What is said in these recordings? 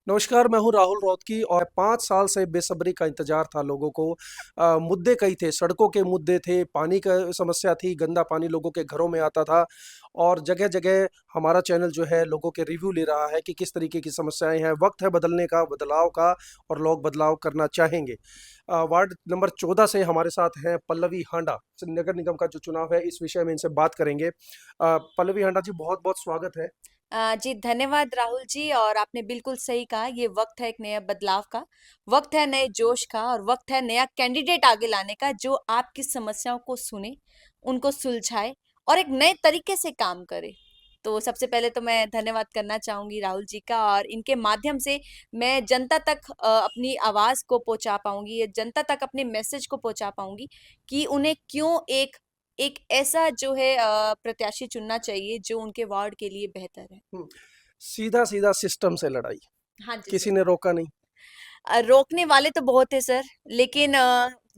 नमस्कार, मैं हूँ राहुल रौतकी और 5 साल से बेसब्री का इंतज़ार था लोगों को। मुद्दे कई थे, सड़कों के मुद्दे थे, पानी का समस्या थी, गंदा पानी लोगों के घरों में आता था और जगह-जगह हमारा चैनल जो है लोगों के रिव्यू ले रहा है कि किस तरीके की समस्याएँ हैं। वक़्त है बदलने का, बदलाव का और लोग बदलाव करना चाहेंगे। वार्ड नंबर 14 से हमारे साथ हैं पल्लवी हांडा। नगर निगम का जो चुनाव है, इस विषय में इनसे बात करेंगे। पल्लवी हांडा जी, बहुत-बहुत स्वागत है। जी धन्यवाद राहुल जी। और आपने बिल्कुल सही कहा, ये वक्त है एक नया बदलाव का। वक्त है नए जोश का और वक्त है नया कैंडिडेट आगे लाने का जो आपकी समस्याओं को सुने, उनको सुलझाए और एक नए तरीके से काम करे। तो सबसे पहले तो मैं धन्यवाद करना चाहूंगी राहुल जी का, और इनके माध्यम से मैं जनता तक अपनी आवाज को पहुंचा पाऊंगी, ये जनता तक अपने मैसेज को पहुंचा पाऊंगी कि उन्हें क्यों एक एक ऐसा जो है प्रत्याशी चुनना चाहिए जो उनके वार्ड के लिए बेहतर है। हुँ, सीधा-सीधा सिस्टम से लड़ाई, हाँ जी किसी सर। ने रोका नहीं। रोकने वाले तो बहुत है सर, लेकिन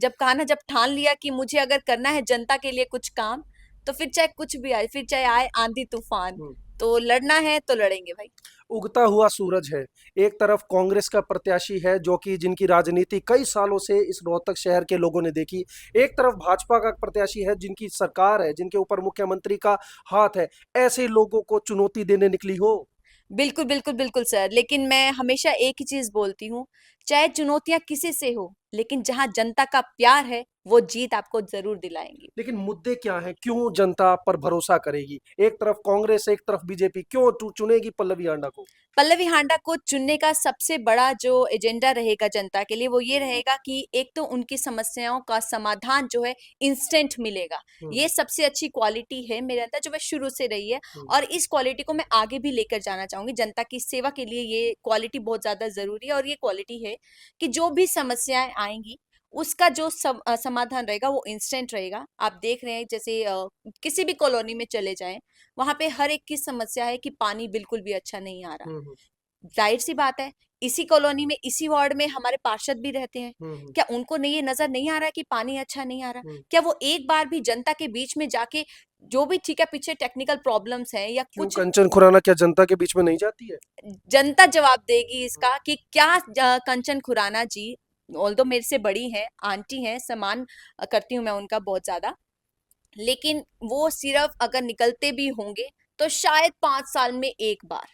जब कहा ना, जब ठान लिया कि मुझे अगर करना है जनता के लिए कुछ काम, तो फिर चाहे कुछ भी आए, फिर चाहे आए आंधी तूफान, हुँ, तो लड़ना है तो लड़ेंगे भाई। उगता हुआ सूरज है। एक तरफ कांग्रेस का प्रत्याशी है जो कि जिनकी राजनीति कई सालों से इस रोहतक शहर के लोगों ने देखी। एक तरफ भाजपा का प्रत्याशी है जिनकी सरकार है, जिनके ऊपर मुख्यमंत्री का हाथ है। ऐसे लोगों को चुनौती देने निकली हो? बिल्कुल बिल्कुल बिल्कुल सर, लेकिन मैं हमेशा एक ही चीज बोलती हूँ, चाहे चुनौतियां किसी से हो, लेकिन जहां जनता का प्यार है वो जीत आपको जरूर दिलाएंगी। लेकिन मुद्दे क्या हैं? क्यों जनता आप पर भरोसा करेगी? एक तरफ कांग्रेस, एक तरफ बीजेपी, क्यों चुनेगी पल्लवी आंडा को? पल्लवी हांडा को चुनने का सबसे बड़ा जो एजेंडा रहेगा जनता के लिए, वो ये रहेगा कि एक तो उनकी समस्याओं का समाधान जो है इंस्टेंट मिलेगा। हम्म, ये सबसे अच्छी क्वालिटी है मेरे अंदर, जो मैं शुरू से रही है। हम्म, और इस क्वालिटी को मैं आगे भी लेकर जाना चाहूंगी। जनता की सेवा के लिए ये क्वालिटी बहुत ज्यादा जरूरी है, और ये क्वालिटी है कि जो भी समस्याएं आएंगी उसका जो समाधान रहेगा वो इंस्टेंट रहेगा। आप देख रहे हैं, जैसे किसी भी कॉलोनी में चले जाएं, वहां पे हर एक की समस्या है कि पानी बिल्कुल भी अच्छा नहीं आ रहा। हम्म, जाहिर सी बात है, इसी कॉलोनी में, इसी वार्ड में हमारे पार्षद भी रहते हैं। हम्म, क्या उनको नहीं, ये नजर नहीं आ रहा कि पानी अच्छा नहीं आ रहा? हम्म। क्या वो एक बार भी जनता के बीच में जाके, जो भी ठीक है पीछे टेक्निकल प्रॉब्लम्स हैं या क्यों कुछ, कंचन खुराना क्या जनता के बीच में नहीं जाती है? जनता जवाब देगी इसका कि क्या कंचन खुराना जी, ऑल्दो मेरे से बड़ी हैं, आंटी हैं, सम्मान करती हूँ मैं उनका बहुत ज्यादा, लेकिन वो सिर्फ अगर निकलते भी होंगे तो शायद 5 साल में एक बार।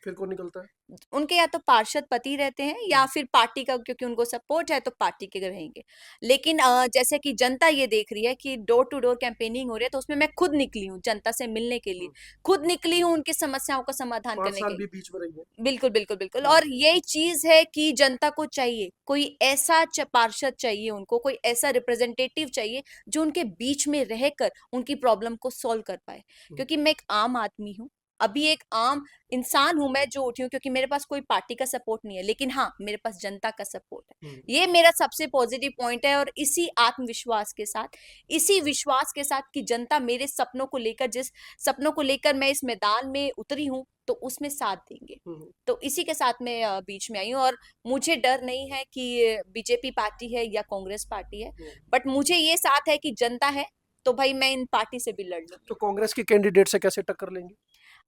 फिर कौन निकलता है? उनके या तो पार्षद पति रहते हैं या हम्म, फिर पार्टी का, क्योंकि उनको सपोर्ट है तो पार्टी के रहेंगे। लेकिन जैसे कि जनता ये देख रही है कि डोर टू डोर कैंपेनिंग हो रही है, तो उसमें मैं खुद निकली हूँ जनता से मिलने के लिए, हम्म। खुद निकली हूँ उनकी समस्याओं का समाधान 5 करने के साल लिए। भी बीच में रही है। बिल्कुल बिल्कुल बिल्कुल। हम्म, और यही चीज है कि जनता को चाहिए कोई ऐसा पार्षद चाहिए, उनको कोई ऐसा रिप्रेजेंटेटिव चाहिए जो उनके बीच में रहकर उनकी प्रॉब्लम को सॉल्व कर पाए। हम्म, क्योंकि मैं एक आम आदमी हूँ, अभी एक आम इंसान हूं मैं, जो उठी हूँ क्योंकि मेरे पास कोई पार्टी का सपोर्ट नहीं है, लेकिन हाँ, मेरे पास जनता का सपोर्ट हम्म, है। ये मेरा सबसे पॉजिटिव पॉइंट है। और इसी आत्मविश्वास के साथ, इसी विश्वास के साथ कि जनता मेरे सपनों को लेकर, जिस सपनों को लेकर मैं इस मैदान में उतरी हूँ, तो उसमें साथ देंगे। हम्म, तो इसी के साथ मैं बीच में आई हूँ। और मुझे डर नहीं है कि बीजेपी पार्टी है या कांग्रेस पार्टी है, हम्म। बट मुझे ये साथ है कि जनता है, तो भाई मैं इन पार्टी से भी लड़ तो लूंगी। कांग्रेस के कैंडिडेट से कैसे टक्कर लेंगे?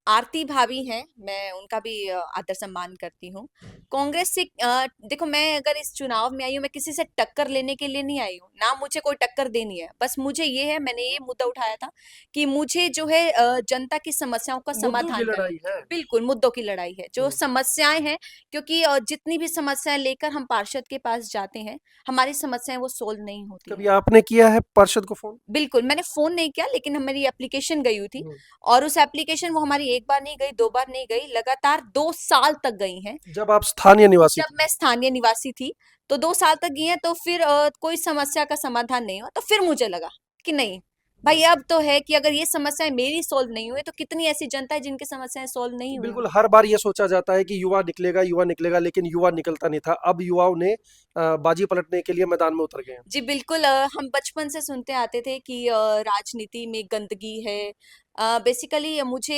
आरती भाभी हैं, मैं उनका भी आदर सम्मान करती हूँ। कांग्रेस से देखो, मैं अगर इस चुनाव में आई हूँ, मैं किसी से टक्कर लेने के लिए नहीं आई हूँ, ना मुझे कोई टक्कर देनी है। बस मुझे ये है, मैंने ये मुद्दा उठाया था कि मुझे जो है जनता की समस्याओं का मुद्दों की समाधान करना। लड़ाई है। बिल्कुल मुद्दों की लड़ाई है, जो हम्म। समस्याएं हैं। क्योंकि जितनी भी समस्याएं लेकर हम पार्षद के पास जाते हैं, हमारी समस्याएं वो सोल्व नहीं होती कभी हैं। आपने किया है पार्षद को फोन? बिल्कुल, मैंने फ़ोन नहीं किया, लेकिन हमारी एप्लीकेशन गई हुई थी। हम्म। और उस एप्लीकेशन, वो हमारी 1 बार नहीं गई, 2 बार नहीं गई, लगातार 2 साल तक गई हैं। जब आप स्थानीय निवासी जब थी? मैं स्थानीय निवासी थी, तो 2 साल तक गई हैं, तो फिर कोई समस्या का समाधान नहीं हुआ, तो फिर मुझे लगा कि नहीं, भाई अब तो है कि अगर ये समस्याएँ मेरी सॉल्व नहीं हुई, तो कितनी ऐसी जनता है जिनकी समस्याएँ सॉल्व नहीं हुई बिल्कुल, होंगी। हर बार ये सोचा जाता है कि युवा निकलेगा, लेकिन युवा निकलता नहीं था। अब युवाओं ने बाजी पलटने के लिए मैदान में उतर गए हैं। जी बिल्कुल। हम बचपन से सुनते आते थे कि राजनीति में गंदगी है, बेसिकली मुझे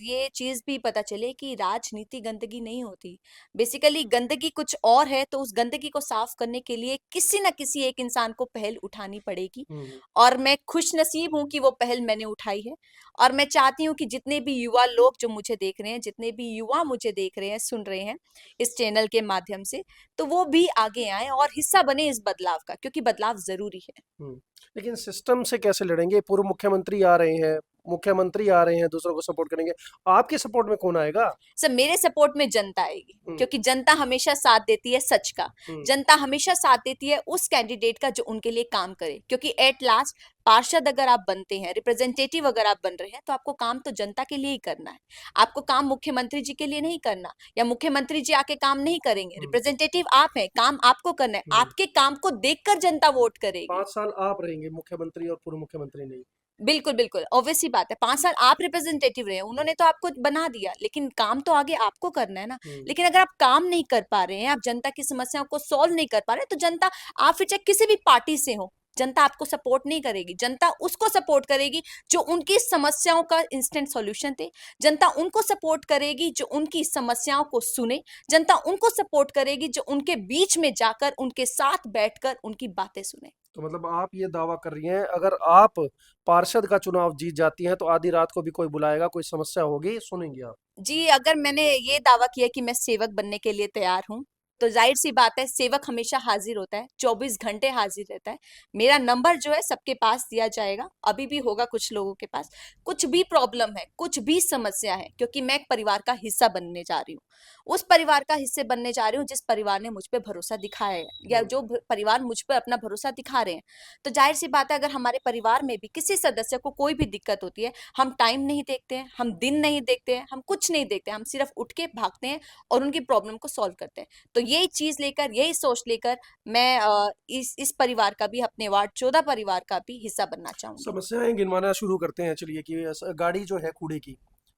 ये चीज भी पता चले कि राजनीति गंदगी नहीं होती। बेसिकली गंदगी कुछ और है, तो उस गंदगी को साफ करने के लिए किसी ना किसी एक इंसान को पहल उठानी पड़ेगी। हम्म। और मैं खुश नसीब हूं कि वो पहल मैंने उठाई है। और मैं चाहती हूँ कि जितने भी युवा लोग जो मुझे देख रहे हैं, जितने भी युवा मुझे देख रहे हैं, सुन रहे हैं इस चैनल के माध्यम से, तो वो भी आगे आए और हिस्सा बने इस बदलाव का, क्योंकि बदलाव जरूरी है। हम्म। लेकिन सिस्टम से कैसे लड़ेंगे? पूर्व मुख्यमंत्री आ रहे हैं, मुख्यमंत्री आ रहे हैं, दूसरों को सपोर्ट करेंगे। आपके सपोर्ट में कौन आएगा? सब मेरे सपोर्ट में जनता आएगी, हम्म। क्योंकि जनता हमेशा साथ देती है सच का। हम्म। जनता हमेशा साथ देती है उस कैंडिडेट का जो उनके लिए काम करे, क्योंकि एट लास्ट पार्षद अगर आप बनते हैं, रिप्रेजेंटेटिव अगर आप बन रहे हैं, तो आपको काम तो जनता के लिए ही करना है। आपको काम मुख्यमंत्री जी के लिए नहीं करना, या मुख्यमंत्री जी आके काम नहीं करेंगे। हम्म। रिप्रेजेंटेटिव आप हैं, काम आपको करना है। हम्म। आपके काम को देखकर जनता वोट करेगी। 5 साल आप रहेंगे मुख्यमंत्री और पूर्व मुख्यमंत्री नहीं। बिल्कुल बिल्कुल, ऑब्वियस सी बात है। 5 साल आप रिप्रेजेंटेटिव रहे, उन्होंने तो आपको बना दिया, लेकिन काम तो आगे आपको करना है ना। हम्म। लेकिन अगर आप काम नहीं कर पा रहे हैं, आप जनता की समस्याओं को सॉल्व नहीं कर पा रहे हैं, तो जनता, आप फिर चाहे किसी भी पार्टी से हो, जनता आपको सपोर्ट नहीं करेगी। जनता उसको सपोर्ट करेगी जो उनकी समस्याओं का इंस्टेंट सॉल्यूशन दे। जनता उनको सपोर्ट करेगी जो उनकी समस्याओं को सुने। जनता उनको सपोर्ट करेगी जो उनके बीच में जाकर, उनके साथ बैठकर उनकी बातें सुने। तो मतलब आप ये दावा कर रही हैं, अगर आप पार्षद का चुनाव जीत जाती हैं तो आधी रात को भी कोई बुलाएगा, कोई समस्या होगी, सुनेंगी आप? जी, अगर मैंने ये दावा किया कि मैं सेवक बनने के लिए तैयार हूँ, तो जाहिर सी बात है, सेवक हमेशा हाजिर होता है, 24 घंटे हाजिर रहता है। मेरा नंबर जो है सबके पास दिया जाएगा, अभी भी होगा कुछ लोगों के पास। कुछ भी प्रॉब्लम है, कुछ भी समस्या है, क्योंकि मैं एक परिवार का हिस्सा बनने जा रही हूँ। उस परिवार का हिस्से बनने जा रही हूँ जिस परिवार ने मुझ पे भरोसा दिखाया है, या हम्म। जो परिवार मुझ पर अपना भरोसा दिखा रहे हैं। तो जाहिर सी बात है, अगर हमारे परिवार में भी किसी सदस्य को कोई भी दिक्कत होती है, हम टाइम नहीं देखते हैं, हम दिन नहीं देखते हैं, हम कुछ नहीं देखते, हम सिर्फ उठ के भागते हैं और उनकी प्रॉब्लम को सॉल्व करते हैं। तो यही चीज लेकर, यही सोच लेकर मैं इस परिवार का भी, अपने वार्ड 14 परिवार का भी हिस्सा बनना चाहूंगी। समस्याएं गिनवाना शुरू करते हैं, चलिए। कि गाड़ी जो है कूड़े की,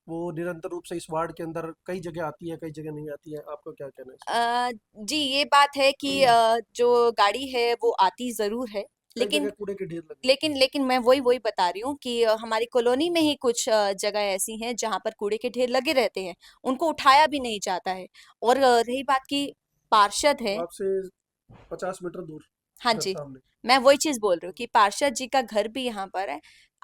वो निरंतर रूप से इस वार्ड के अंदर कई जगह आती है, कई जगह नहीं आती है। आपका क्या कहना है इस अ, जी, ये बात है कि पर? जो गाड़ी है वो आती जरूर है, कई लेकिन जगह कूड़े के ढेर लगे होते लेकिन हैं। लेकिन मैं वही वही बता रही हूँ कि हमारी कॉलोनी में ही कुछ जगह ऐसी हैं जहां पर कूड़े के ढेर लगे रहते हैं, उनको उठाया भी नहीं जाता है। और रही बात की पार्षद है। आपसे 50 मीटर दूर, हाँ घर जी, सामने। मैं वही चीज बोल रही हूँ कि पार्षद जी का घर भी यहाँ पर है।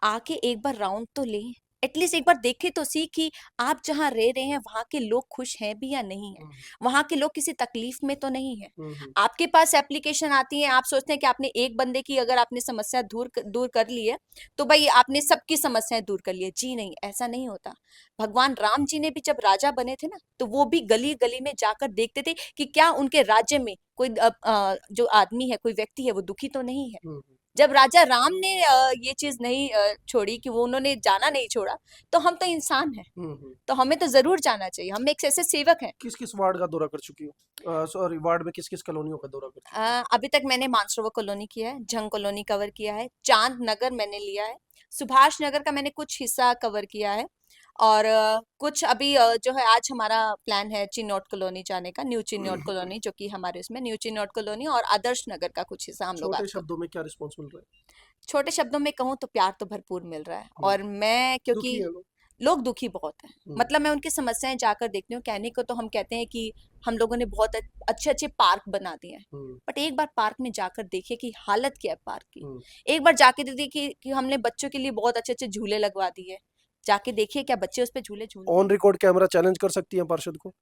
आके एक बार राउंड तो ले, एटलीस्ट एक बार देखे तो सी कि आप जहाँ रह रहे हैं वहां के लोग खुश हैं भी या नहीं है। हम्म। वहां के लोग किसी तकलीफ में तो नहीं है। हम्म। आपके पास एप्लीकेशन आती है, आप सोचते हैं कि आपने एक बंदे की अगर आपने समस्या दूर कर ली है, तो भाई आपने सबकी समस्याएं दूर कर ली है। जी नहीं, ऐसा नहीं होता। भगवान राम जी ने भी जब राजा बने थे ना, तो वो भी गली गली में जाकर देखते थे कि क्या उनके राज्य में कोई जो आदमी है, कोई व्यक्ति है, वो दुखी तो नहीं है। हम्म। जब राजा राम ने ये चीज नहीं छोड़ी, कि वो उन्होंने जाना नहीं छोड़ा, तो हम तो इंसान हैं, हम्म। तो हमें तो जरूर जाना चाहिए। हम एक ऐसे सेवक हैं। किस किस वार्ड का दौरा कर चुकी हो? सॉरी, वार्ड में किस किस कॉलोनियों का दौरा कर चुकी हो? अभी तक मैंने मानसरोवर कॉलोनी किया है, झंग कॉलोनी कवर किया है, चांद नगर मैंने लिया है, सुभाष नगर का मैंने कुछ हिस्सा कवर किया है। और कुछ अभी जो है, आज हमारा प्लान है चिन्नौट कॉलोनी जाने का, न्यू चिन्नौट कॉलोनी, जो कि हमारे उसमें न्यू चिन्नौट कॉलोनी और आदर्श नगर का कुछ हिस्सा हम लोग छोटे आज कर। शब्दों में क्या रिस्पॉन्स मिल रहा छोटे शब्दों में कहूँ तो प्यार तो भरपूर मिल रहा है। है? और मैं, दुखी क्योंकि है लोग। लोग दुखी बहुत हैं, हम्म। मतलब मैं उनकी समस्याएं जाकर देखती हूँ। कहने को तो हम कहते हैं कि हम लोगों ने बहुत अच्छे अच्छे पार्क बना दिए हैं, हम्म। बट एक बार पार्क में जाकर देखिए कि हालत क्या है पार्क की। हम्म। एक बार जाके देखिए कि हमने बच्चों के लिए बहुत अच्छे अच्छे झूले लगवा दिए, जाके देखिए क्या बच्चे उस पे झूले झूलते ऑन हैं। रिकॉर्ड कैमरा चैलेंज कर सकती हैं पार्षद को?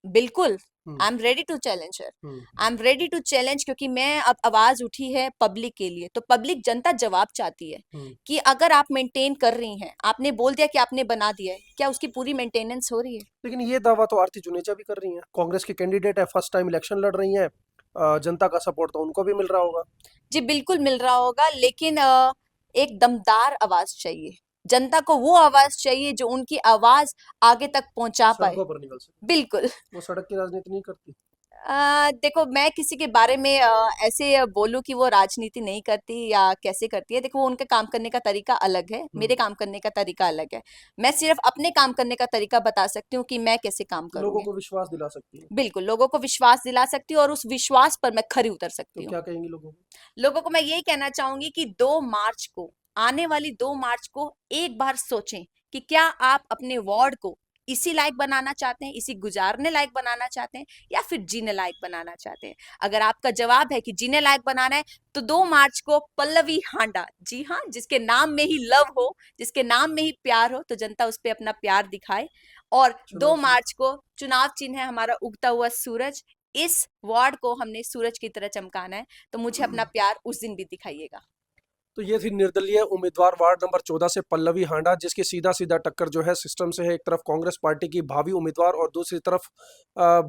बिल्कुल, hmm. I am ready to challenge her. Hmm. I am ready to challenge, क्योंकि मैं अब आवाज उठी है पब्लिक के लिए, तो पब्लिक, जनता जवाब चाहती है हम्म। कि अगर आप मेंटेन कर रही हैं, आपने बोल दिया कि आपने बना दिया है, क्या उसकी पूरी मेंटेनेंस हो रही है? लेकिन ये दावा तो आरती जुनेजा भी कर रही हैं। कांग्रेस की कैंडिडेट है, फर्स्ट टाइम इलेक्शन लड़ रही हैं। जनता का सपोर्ट तो उनको भी मिल रहा होगा। जी बिल्कुल मिल रहा होगा, लेकिन एक दमदार आवाज चाहिए। जनता को वो आवाज चाहिए जो उनकी आवाज आगे तक पहुंचा पाए। सड़कों पर निकल सके। बिल्कुल। वो सड़क की राजनीति नहीं करती। देखो, मैं किसी के बारे में ऐसे बोलूं कि वो राजनीति नहीं करती या कैसे करती है। देखो, वो उनके काम करने का तरीका अलग है, हम्म। मेरे काम करने का तरीका अलग है। मैं सिर्फ अपने काम करने का तरीका बता सकती हूँ कि मैं कैसे काम लोगों करूंगी। को विश्वास दिला सकती है। बिल्कुल, लोगों को विश्वास दिला सकती हूँ और उस विश्वास पर मैं खरी उतर तो सकती हूँ। क्या कहेंगी लोगों को? लोगों को मैं यही कहना चाहूंगी कि 2 मार्च को, आने वाली 2 मार्च को एक बार सोचें कि क्या आप अपने वार्ड को इसी लायक बनाना चाहते हैं, इसी गुजारने लायक बनाना चाहते हैं, या फिर जीने लायक बनाना चाहते हैं। अगर आपका जवाब है कि जीने लायक बनाना है, तो 2 मार्च को पल्लवी हांडा, जी हाँ, जिसके नाम में ही लव हो, जिसके नाम में ही प्यार हो, तो जनता उस पे अपना प्यार दिखाए। और चुनाव 2 चिन्ह। मार्च को चुनाव चिन्ह है हमारा उगता हुआ सूरज। इस वार्ड को हमने सूरज की तरह चमकाना है, तो मुझे अपना प्यार उस दिन भी दिखाइएगा। तो ये थी निर्दलीय उम्मीदवार वार्ड नंबर 14 से पल्लवी हांडा, जिसकी सीधा सीधा टक्कर जो है सिस्टम से है। एक तरफ कांग्रेस पार्टी की भावी उम्मीदवार और दूसरी तरफ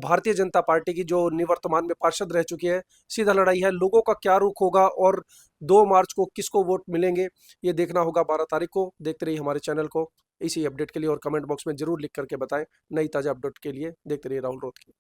भारतीय जनता पार्टी की जो निवर्तमान में पार्षद रह चुकी है। सीधा लड़ाई है, लोगों का क्या रुख होगा और 2 मार्च को किसको वोट मिलेंगे, ये देखना होगा 12 तारीख को। देखते रहिए हमारे चैनल को। इसी अपडेट के लिए और कमेंट बॉक्स में जरूर लिख करके बताएं। नई ताज़ा अपडेट के लिए देखते रहिए राहुल रोड की।